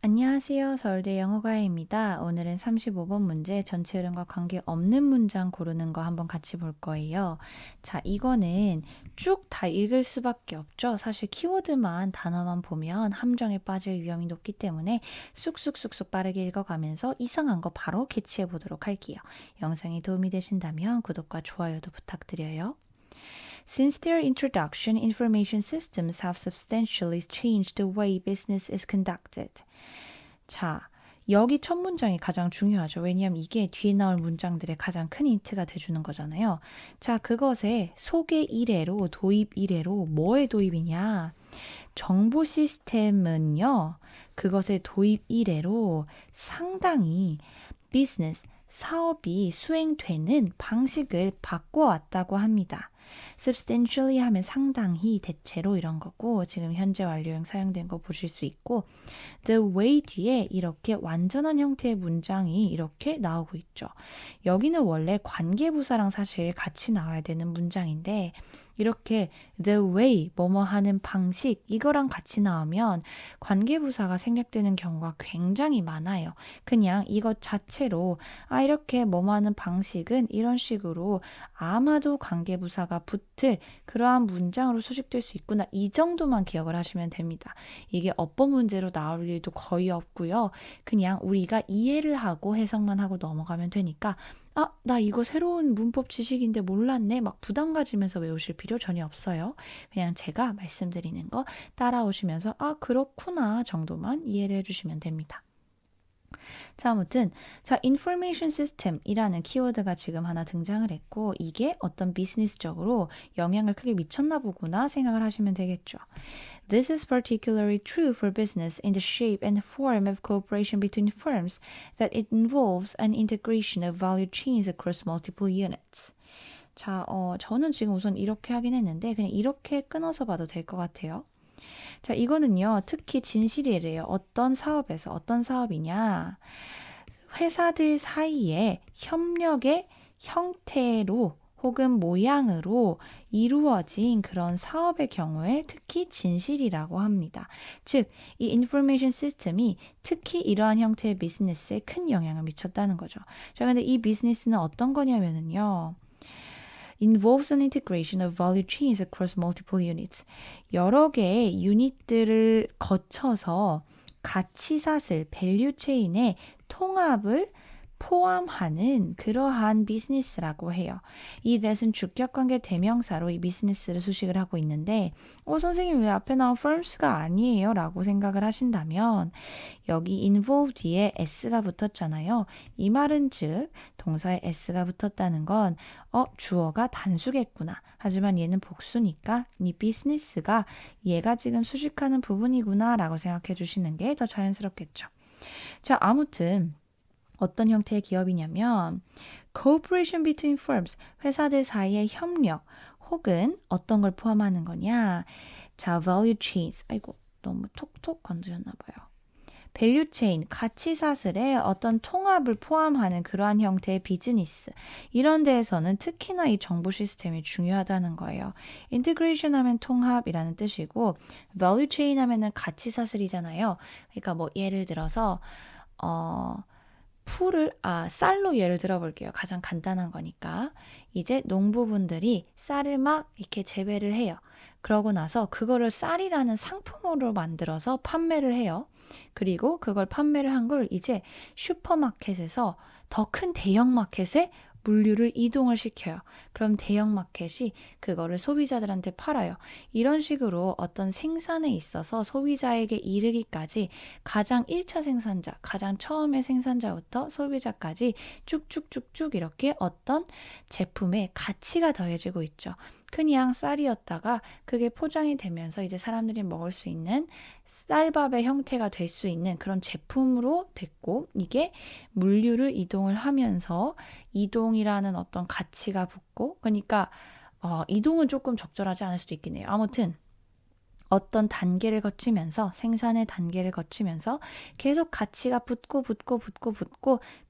안녕하세요. 서울대 영어과외입니다. 오늘은 35번 문제 전체 흐름과 관계없는 문장 고르는 거 한번 같이 볼 거예요. 자, 이거는 쭉 다 읽을 수밖에 없죠. 사실 키워드만 단어만 보면 함정에 빠질 위험이 높기 때문에 쑥쑥쑥쑥 빠르게 읽어가면서 이상한 거 바로 캐치해 보도록 할게요. 영상이 도움이 되신다면 구독과 좋아요도 부탁드려요. Since their introduction, information systems have substantially changed the way business is conducted. 자, 여기 첫 문장이 가장 중요하죠. 왜냐하면 이게 뒤에 나올 문장들의 가장 큰 힌트가 돼주는 거잖아요. 자, 그것의 소개 이래로, 도입 이래로 뭐의 도입이냐? 정보 시스템은요, 그것의 도입 이래로 상당히 비즈니스, 사업이 수행되는 방식을 바꿔왔다고 합니다. substantially 하면 상당히, 대체로 이런 거고 지금 현재 완료형 사용된 거 보실 수 있고 the way 뒤에 이렇게 완전한 형태의 문장이 이렇게 나오고 있죠. 여기는 원래 관계부사랑 사실 같이 나와야 되는 문장인데 이렇게 the way, 뭐뭐 하는 방식 이거랑 같이 나오면 관계부사가 생략되는 경우가 굉장히 많아요. 그냥 이것 자체로 이렇게 뭐뭐 하는 방식은 이런 식으로 아마도 관계부사가 붙을 그러한 문장으로 수식될 수 있구나. 이 정도만 기억을 하시면 됩니다. 이게 어법 문제로 나올 일도 거의 없고요. 그냥 우리가 이해를 하고 해석만 하고 넘어가면 되니까 나 이거 새로운 문법 지식인데 몰랐네. 막 부담 가지면서 외우실 필요 전혀 없어요. 그냥 제가 말씀드리는 거 따라오시면서 그렇구나 정도만 이해를 해주시면 됩니다. 자, 아무튼 information system이라는 키워드가 지금 하나 등장을 했고 이게 어떤 비즈니스적으로 영향을 크게 미쳤나 보구나 생각을 하시면 되겠죠. This is particularly true for business in the shape and form of cooperation between firms that it involves an integration of value chains across multiple units. 자, 저는 지금 우선 이렇게 하긴 했는데 그냥 이렇게 끊어서 봐도 될 것 같아요. 자, 이거는요, 특히 진실이래요. 어떤 사업에서, 어떤 사업이냐. 회사들 사이에 협력의 형태로 혹은 모양으로 이루어진 그런 사업의 경우에 특히 진실이라고 합니다. 즉, 이 인포메이션 시스템이 특히 이러한 형태의 비즈니스에 큰 영향을 미쳤다는 거죠. 자, 근데 이 비즈니스는 어떤 거냐면은요. involves an integration of value chains across multiple units. 여러 개의 유닛들을 거쳐서 가치사슬, 밸류 체인의 통합을 포함하는 그러한 비즈니스라고 해요. 이 that은 주격관계 대명사로 이 비즈니스를 수식을 하고 있는데 선생님 왜 앞에 나온 firms가 아니에요? 라고 생각을 하신다면 여기 involve 뒤에 s가 붙었잖아요. 이 말은 즉 동사에 s가 붙었다는 건 주어가 단수겠구나. 하지만 얘는 복수니까 이 비즈니스가 얘가 지금 수식하는 부분이구나 라고 생각해 주시는 게 더 자연스럽겠죠. 자, 아무튼 어떤 형태의 기업이냐면 cooperation between firms, 회사들 사이의 협력 혹은 어떤 걸 포함하는 거냐. 자, value chains. 아이고, 너무 톡톡 건드렸나 봐요. 밸류 체인, 가치사슬의 어떤 통합을 포함하는 그러한 형태의 비즈니스. 이런 데에서는 특히나 이 정보 시스템이 중요하다는 거예요. 인테그레이션 하면 통합이라는 뜻이고 밸류 체인 하면은 가치사슬이잖아요. 그러니까 뭐 예를 들어서 쌀로 예를 들어볼게요. 가장 간단한 거니까. 이제 농부분들이 쌀을 막 이렇게 재배를 해요. 그러고 나서 그거를 쌀이라는 상품으로 만들어서 판매를 해요. 그리고 그걸 판매를 한 걸 이제 슈퍼마켓에서 더 큰 대형마켓에 물류를 이동을 시켜요. 그럼 대형마켓이 그거를 소비자들한테 팔아요. 이런 식으로 어떤 생산에 있어서 소비자에게 이르기까지 가장 1차 생산자, 가장 처음의 생산자부터 소비자까지 쭉쭉쭉쭉 이렇게 어떤 제품의 가치가 더해지고 있죠. 그냥 쌀이었다가 그게 포장이 되면서 이제 사람들이 먹을 수 있는 쌀밥의 형태가 될 수 있는 그런 제품으로 됐고 이게 물류를 이동을 하면서 이동이라는 어떤 가치가 붙고 그러니까 이동은 조금 적절하지 않을 수도 있겠네요. 아무튼 어떤 단계를 거치면서 생산의 단계를 거치면서 계속 가치가 붙고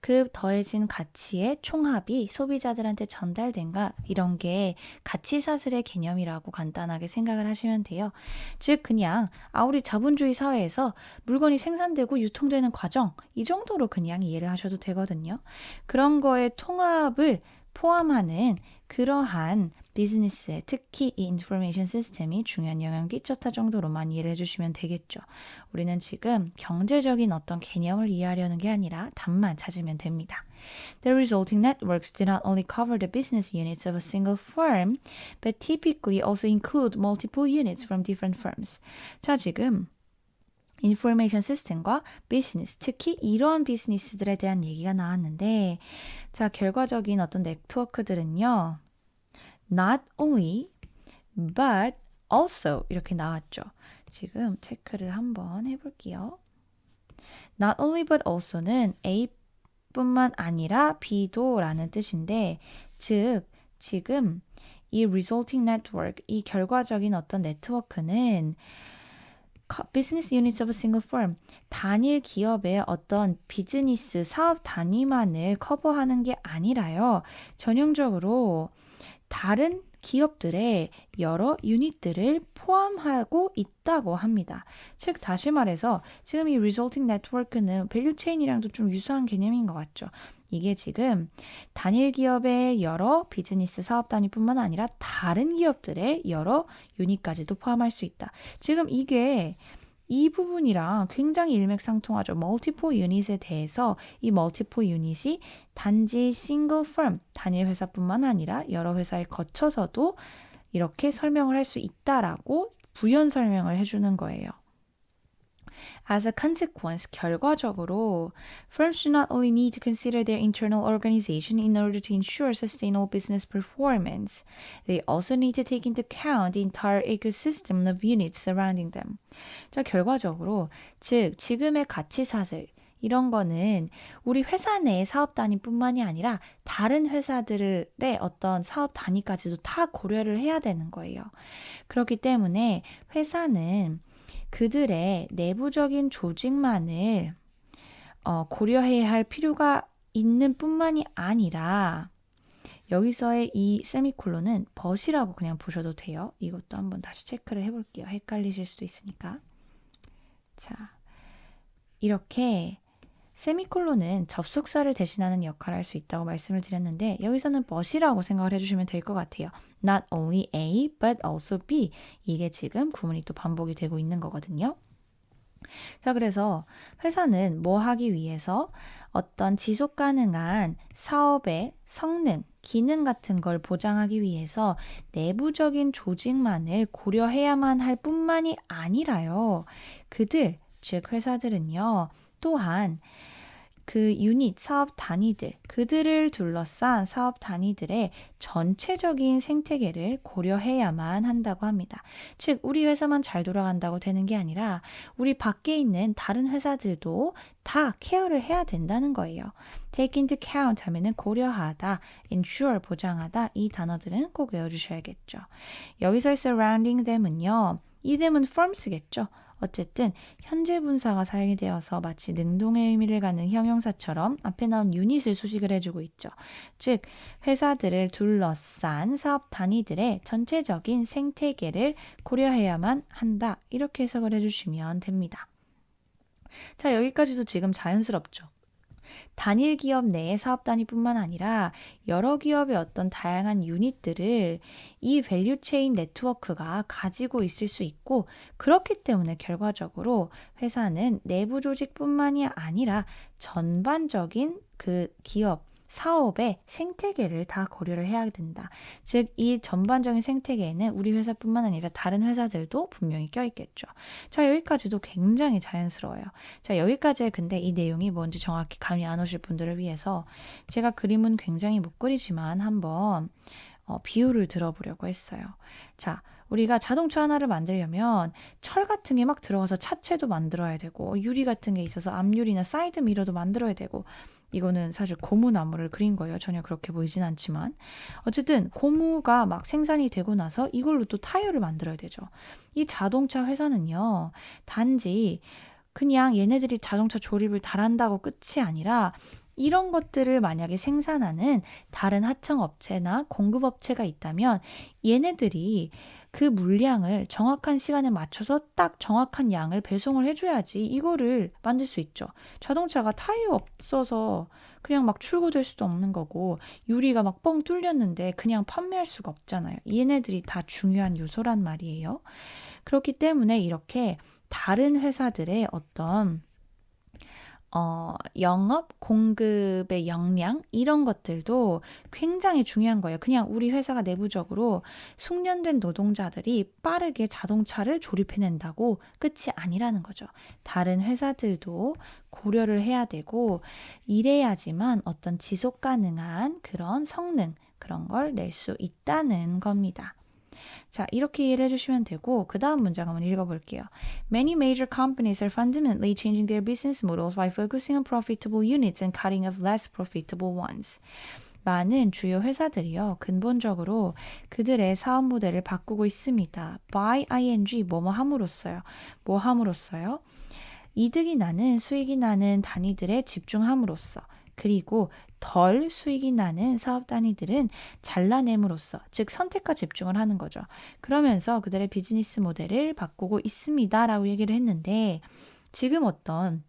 그 더해진 가치의 총합이 소비자들한테 전달된가 이런 게 가치사슬의 개념이라고 간단하게 생각을 하시면 돼요. 즉 그냥 우리 자본주의 사회에서 물건이 생산되고 유통되는 과정 이 정도로 그냥 이해를 하셔도 되거든요. 그런 거의 통합을 포함하는 그러한 비즈니스에 특히 이 인포메이션 시스템이 중요한 영향을 끼쳤다 정도로만 이해를 해주시면 되겠죠. 우리는 지금 경제적인 어떤 개념을 이해하려는 게 아니라 답만 찾으면 됩니다. The resulting networks do not only cover the business units of a single firm, but typically also include multiple units from different firms. 자, 지금 인포메이션 시스템과 비즈니스, 특히 이런 비즈니스들에 대한 얘기가 나왔는데 자, 결과적인 어떤 네트워크들은요. Not only, but also 이렇게 나왔죠. 지금 체크를 한번 해볼게요. Not only but also는 A뿐만 아니라 B도 라는 뜻인데 즉 지금 이 resulting network, 이 결과적인 어떤 네트워크는 business units of a single firm, 단일 기업의 어떤 비즈니스 사업 단위만을 커버하는 게 아니라요. 전형적으로 다른 기업들의 여러 유닛들을 포함하고 있다고 합니다. 즉 다시 말해서 지금 이 resulting network는 밸류 체인이랑도 좀 유사한 개념인 것 같죠. 이게 지금 단일 기업의 여러 비즈니스 사업 단위뿐만 아니라 다른 기업들의 여러 유닛까지도 포함할 수 있다. 지금 이게 이 부분이랑 굉장히 일맥상통하죠. multiple unit에 대해서 이 multiple unit이 단지 single firm, 단일 회사뿐만 아니라 여러 회사에 거쳐서도 이렇게 설명을 할 수 있다라고 부연 설명을 해주는 거예요. As a consequence, 결과적으로 firms do not only need to consider their internal organization in order to ensure sustainable business performance, they also need to take into account the entire ecosystem of units surrounding them. 자, 결과적으로 즉 지금의 가치사슬 이런 거는 우리 회사 내 사업 단위뿐만이 아니라 다른 회사들의 어떤 사업 단위까지도 다 고려를 해야 되는 거예요. 그렇기 때문에 회사는 그들의 내부적인 조직만을 고려해야 할 필요가 있는 뿐만이 아니라 여기서의 이 세미콜론은 but이라고 그냥 보셔도 돼요. 이것도 한번 다시 체크를 해볼게요. 헷갈리실 수도 있으니까. 자, 이렇게 세미콜론은 접속사를 대신하는 역할을 할 수 있다고 말씀을 드렸는데 여기서는 but이라고 생각을 해주시면 될 것 같아요. Not only A, but also B. 이게 지금 구문이 또 반복이 되고 있는 거거든요. 자, 그래서 회사는 뭐 하기 위해서 어떤 지속 가능한 사업의 성능, 기능 같은 걸 보장하기 위해서 내부적인 조직만을 고려해야만 할 뿐만이 아니라요. 그들, 즉 회사들은요. 또한 그 유닛, 사업 단위들, 그들을 둘러싼 사업 단위들의 전체적인 생태계를 고려해야만 한다고 합니다. 즉, 우리 회사만 잘 돌아간다고 되는 게 아니라 우리 밖에 있는 다른 회사들도 다 케어를 해야 된다는 거예요. Take into account 하면은 고려하다, ensure 보장하다 이 단어들은 꼭 외워주셔야겠죠. 여기서의 surrounding them은요. 이 them은 firms겠죠. 어쨌든 현재 분사가 사용이 되어서 마치 능동의 의미를 갖는 형용사처럼 앞에 나온 유닛을 수식을 해주고 있죠. 즉 회사들을 둘러싼 사업 단위들의 전체적인 생태계를 고려해야만 한다. 이렇게 해석을 해주시면 됩니다. 자, 여기까지도 지금 자연스럽죠. 단일 기업 내의 사업 단위뿐만 아니라 여러 기업의 어떤 다양한 유닛들을 이 밸류 체인 네트워크가 가지고 있을 수 있고 그렇기 때문에 결과적으로 회사는 내부 조직뿐만이 아니라 전반적인 그 기업 사업의 생태계를 다 고려를 해야 된다. 즉, 이 전반적인 생태계에는 우리 회사뿐만 아니라 다른 회사들도 분명히 껴있겠죠. 자, 여기까지도 굉장히 자연스러워요. 자, 여기까지 근데 이 내용이 뭔지 정확히 감이 안 오실 분들을 위해서 제가 그림은 굉장히 못 그리지만 한번 비유를 들어보려고 했어요. 자, 우리가 자동차 하나를 만들려면 철 같은 게 막 들어가서 차체도 만들어야 되고 유리 같은 게 있어서 앞유리나 사이드 미러도 만들어야 되고 이거는 사실 고무나무를 그린 거예요. 전혀 그렇게 보이진 않지만. 어쨌든 고무가 막 생산이 되고 나서 이걸로 또 타이어를 만들어야 되죠. 이 자동차 회사는요. 단지 그냥 얘네들이 자동차 조립을 잘한다고 끝이 아니라 이런 것들을 만약에 생산하는 다른 하청업체나 공급업체가 있다면 얘네들이 그 물량을 정확한 시간에 맞춰서 딱 정확한 양을 배송을 해줘야지 이거를 만들 수 있죠. 자동차가 타이어 없어서 그냥 막 출고될 수도 없는 거고 유리가 막 뻥 뚫렸는데 그냥 판매할 수가 없잖아요. 얘네들이 다 중요한 요소란 말이에요. 그렇기 때문에 이렇게 다른 회사들의 어떤 영업, 공급의 역량 이런 것들도 굉장히 중요한 거예요. 그냥 우리 회사가 내부적으로 숙련된 노동자들이 빠르게 자동차를 조립해낸다고 끝이 아니라는 거죠. 다른 회사들도 고려를 해야 되고 이래야지만 어떤 지속 가능한 그런 성능 그런 걸 낼 수 있다는 겁니다. 자, 이렇게 이해를 해주시면 되고 그 다음 문장 한번 읽어볼게요. Many major companies are fundamentally changing their business models by focusing on profitable units and cutting off less profitable ones. 많은 주요 회사들이요. 근본적으로 그들의 사업 모델을 바꾸고 있습니다. by ing 뭐뭐 함으로써요. 뭐 함으로써요? 이득이 나는 수익이 나는 단위들에 집중함으로써 그리고 덜 수익이 나는 사업 단위들은 잘라냄으로써 즉 선택과 집중을 하는 거죠. 그러면서 그들의 비즈니스 모델을 바꾸고 있습니다라고 얘기를 했는데 지금 어떤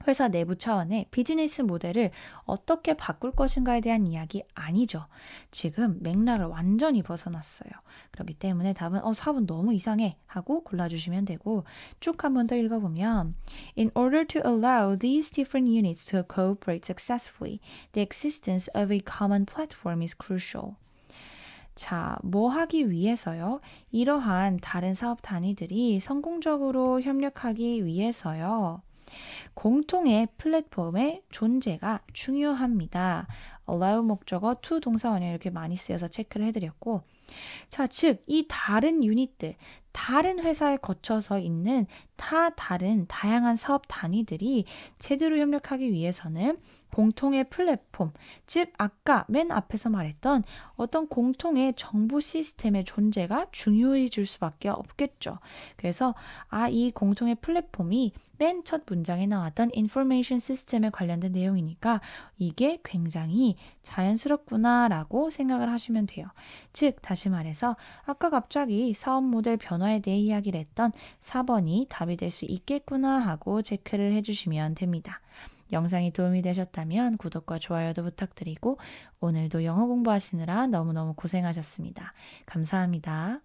회사 내부 차원의 비즈니스 모델을 어떻게 바꿀 것인가에 대한 이야기 아니죠. 지금 맥락을 완전히 벗어났어요. 그렇기 때문에 답은 사업은 너무 이상해 하고 골라주시면 되고 쭉 한 번 더 읽어보면 In order to allow these different units to cooperate successfully, the existence of a common platform is crucial. 자, 뭐 하기 위해서요? 이러한 다른 사업 단위들이 성공적으로 협력하기 위해서요. 공통의 플랫폼의 존재가 중요합니다. allow 목적어 to 동사원이 이렇게 많이 쓰여서 체크를 해드렸고 자, 즉 이 다른 유닛들, 다른 회사에 거쳐서 있는 다른 다양한 사업 단위들이 제대로 협력하기 위해서는 공통의 플랫폼, 즉 아까 맨 앞에서 말했던 어떤 공통의 정보 시스템의 존재가 중요해질 수밖에 없겠죠. 그래서 이 공통의 플랫폼이 맨 첫 문장에 나왔던 인포메이션 시스템에 관련된 내용이니까 이게 굉장히 자연스럽구나라고 생각을 하시면 돼요. 즉 다시 말해서 아까 갑자기 사업 모델 변화에 대해 이야기를 했던 4번이 답이 될 수 있겠구나 하고 체크를 해주시면 됩니다. 영상이 도움이 되셨다면 구독과 좋아요도 부탁드리고 오늘도 영어 공부하시느라 너무너무 고생하셨습니다. 감사합니다.